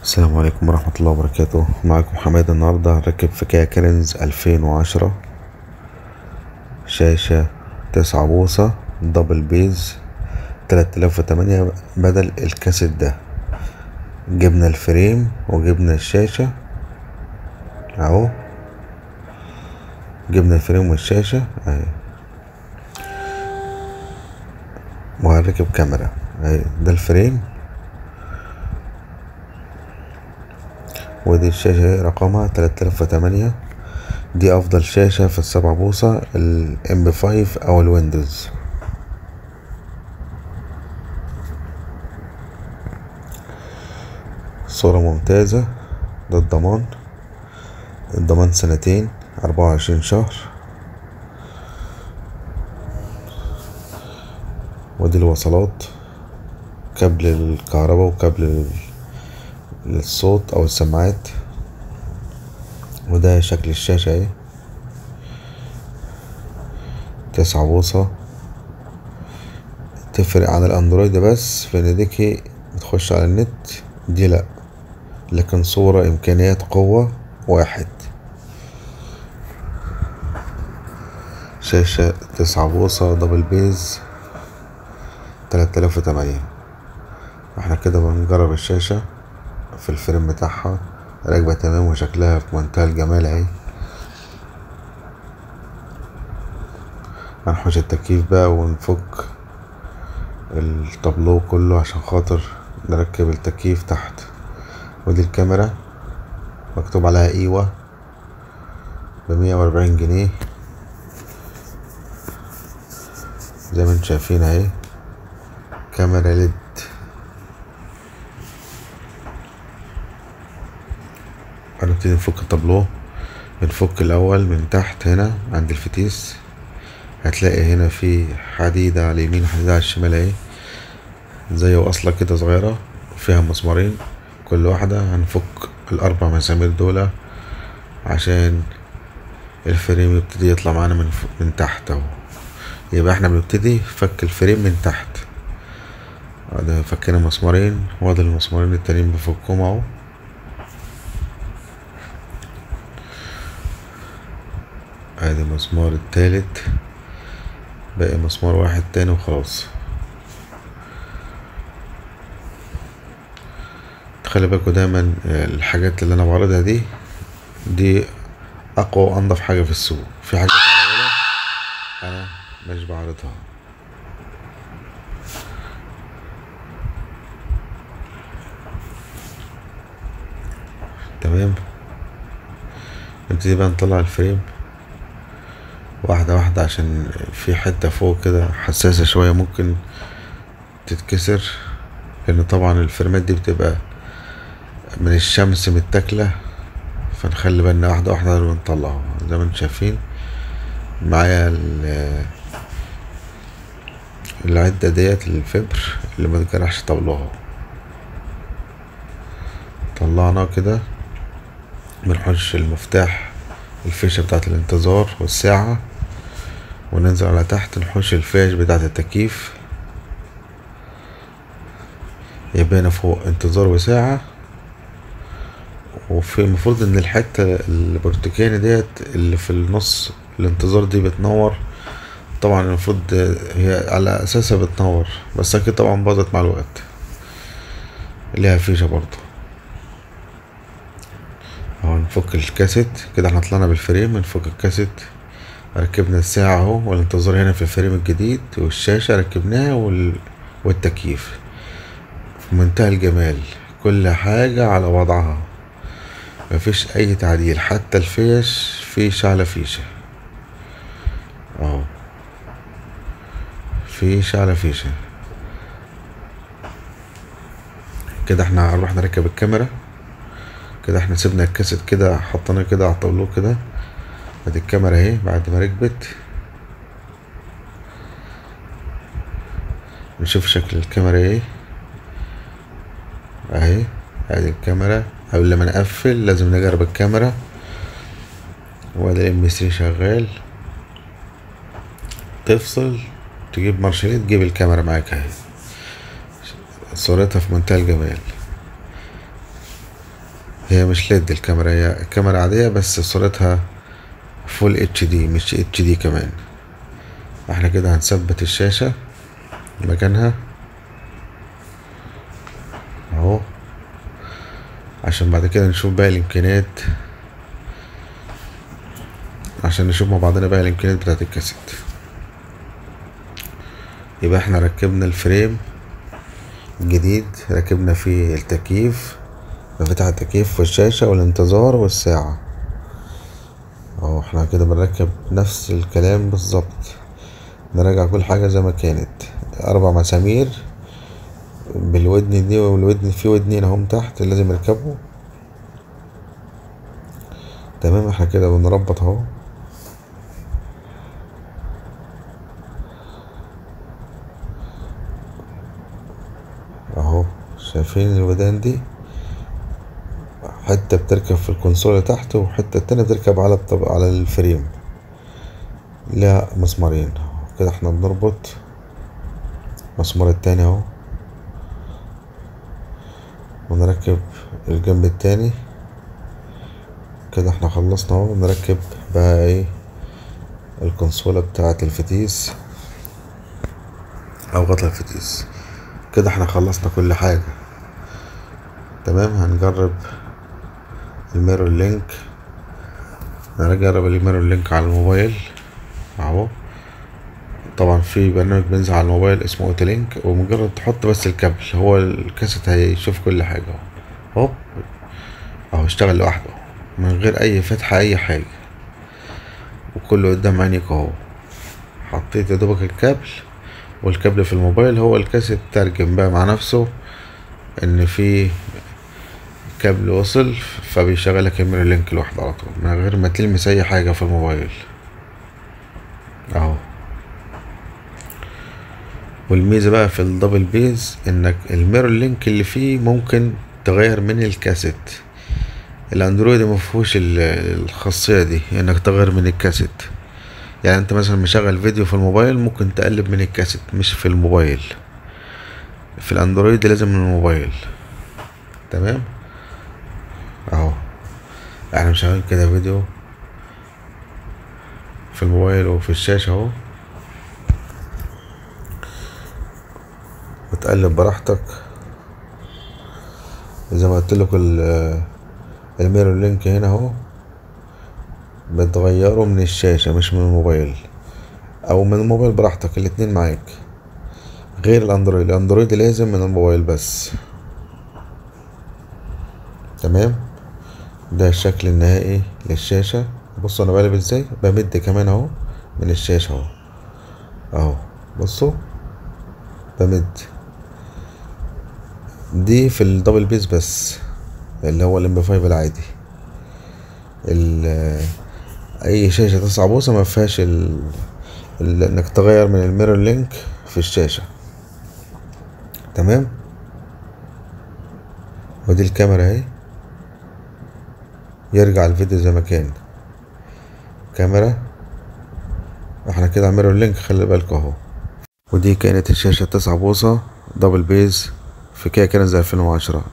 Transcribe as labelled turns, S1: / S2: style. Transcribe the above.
S1: السلام عليكم ورحمة الله وبركاته. معكم حماد. النهاردة هنركب في كيا كارينز 2010 شاشة 9 بوصة دبل بيز 3008 بدل الكاسيت ده. جبنا الفريم وجبنا الشاشة اهو، جبنا الفريم والشاشة اهي، وهنركب كاميرا اهي. ده الفريم ودي الشاشة رقمها 3008. دي افضل شاشة في ال7 بوصة الMP5 او الويندوز. صورة ممتازة. ده الضمان 2 سنين 24 شهر. ودي الوصلات، كابل الكهرباء وكابل للصوت او السماعات. وده شكل الشاشة اهي، 9 بوصة. تفرق عن الاندرويد بس في ان ديكي بتخش على النت، دي لا، لكن صورة امكانيات قوة واحد. شاشة 9 بوصة دبل بيز 3008. احنا كده بنجرب الشاشة في الفريم بتاعها، راكبة تمام وشكلها في منتهى الجمال اهي. هنحوش التكييف بقى ونفك التابلو كله عشان خاطر نركب التكييف تحت. ودي الكاميرا مكتوب عليها ايوه ب140 جنيه زي ما انتم شايفين اهي. كاميرا ليد. هنبتدي نفك التابلو. بنفك الاول من تحت هنا عند الفتيس، هتلاقي هنا في حديدة على اليمين وحديدة على الشمال اهي، زي وصلة كده صغيرة فيها مسمارين كل واحدة. هنفك ال4 مسامير دول عشان الفريم يبتدي يطلع معانا من تحت اهو. يبقى احنا بنبتدي فك الفريم من تحت. ده فكينا مسمارين، وادي المسمارين التانيين بفكهم اهو. ادي المسمار التالت، باقي مسمار واحد تاني وخلاص. خلي بالكوا دايما الحاجات اللي انا بعرضها دي اقوى وانضف حاجة في السوق. في حاجات انا مش بعرضها. تمام. نبتدي بقى نطلع الفريم واحدة واحدة عشان في حتة فوق كده حساسة شوية ممكن تتكسر، لان طبعا الفريمات دي بتبقى من الشمس متاكلة، فنخلي بالنا واحدة واحدة ونطلعها. زي ما انتم شايفين معايا العدة ديت الفبر اللي ما تجرحش طبلها. طلعنا كده، بنحش المفتاح الفيشة بتاعت الانتظار والساعة، وننزل على تحت نحش الفيش بتاعت التكييف. يبقى هنا فوق انتظار وساعة، وفي المفروض ان الحتة البرتقاني ديت اللي في النص الانتظار دي بتنور. طبعا المفروض هي على اساسها بتنور، بس اكيد طبعا باظت مع الوقت. ليها فيشة برضو اهو. نفك الكاسيت كده، احنا طلعنا بالفريم. نفك الكاسيت، ركبنا الساعة اهو، والانتظار هنا في الفريم الجديد، والشاشة ركبناها والتكييف في منتهى الجمال. كل حاجة على وضعها، مفيش اي تعديل. حتى الفيش فيشة على فيشة اهو، فيشة على فيشة. كده احنا هنروح نركب الكاميرا. كده احنا سيبنا الكاسيت كده، حطيناه كده على الطاولة كده. ادي الكاميرا اهي بعد ما ركبت. نشوف شكل الكاميرا ايه اهي. ادي الكاميرا. قبل ما نقفل لازم نجرب الكاميرا. وادي الMP3 شغال. تفصل تجيب مارشاليت، تجيب الكاميرا معاك اهي. صورتها في منتهى الجمال. هي مش ليد الكاميرا، هي كاميرا عادية بس صورتها فول اتش دي مش اتش دي كمان. احنا كده هنثبت الشاشة مكانها اهو، عشان بعد كده نشوف باقي الامكانيات، عشان نشوف مع بعضنا باقي الامكانيات بتاعت الكاسيت. يبقى احنا ركبنا الفريم الجديد، ركبنا فيه التكييف، مفتاح التكييف والشاشة والانتظار والساعة اهو. احنا كده بنركب نفس الكلام بالظبط، نراجع كل حاجة زي ما كانت. 4 مسامير بالودن دي، والودن في ودنين اهم تحت لازم نركبه. تمام، احنا كده بنربط اهو. اهو شايفين الودان دي، حتة بتركب في الكونسول تحت، وحتة تانية بتركب على الفريم، لها مسمارين كده. احنا بنربط المسمار التاني اهو، ونركب الجنب التاني كده. احنا خلصنا اهو. نركب بقى ايه الكونسولة بتاعة الفتيس او غطا الفتيس كده. احنا خلصنا كل حاجة تمام. هنجرب الميرور لينك، هنجرب الميرور لينك على الموبايل اهو. طبعا في برنامج بينزل على الموبايل اسمه اوتو لينك، ومجرد تحط بس الكابل هو الكاسيت هيشوف كل حاجة اهو. هوب اهو اشتغل لوحده من غير اي فتحة اي حاجة، وكله قدام عينيك اهو. حطيت يا دوبك الكابل، والكابل في الموبايل هو الكاسيت ترجم بقى مع نفسه ان في كابل وصل، فبيشغلك الميرور لينك لوحده على طول من غير ما تلمس اي حاجة في الموبايل اهو. والميزة بقى في الدبل بيز انك الميرور لينك اللي فيه ممكن تغير من الكاسيت. الاندرويد مفهوش الخاصية دي انك تغير من الكاسيت. يعني انت مثلا مشغل فيديو في الموبايل ممكن تقلب من الكاسيت مش في الموبايل. في الاندرويد لازم من الموبايل. تمام اهو. احنا مشغلين كده فيديو في الموبايل وفي الشاشة اهو، وتقلب براحتك زي ما قلتلك. الميرور لينك هنا اهو بتغيره من الشاشة مش من الموبايل، او من الموبايل براحتك، الاتنين معاك. غير الاندرويد، الاندرويد لازم من الموبايل بس. تمام، ده الشكل النهائي للشاشة. بصوا انا بقلب ازاي، بمد كمان اهو من الشاشة اهو اهو. بصوا بمد، دي في الدبل بيز بس، اللي هو الام 5 العادي. اي شاشة 9 بوصة ما فيهاش انك تغير من الميرور لينك في الشاشة. تمام، ودي الكاميرا اهي. يرجع الفيديو زي ما كان كاميرا. احنا كده على ميرور لينك، خلي بالكوا اهو. ودي كانت الشاشة 9 بوصة دبل بيز في كيا كيرنز 2010.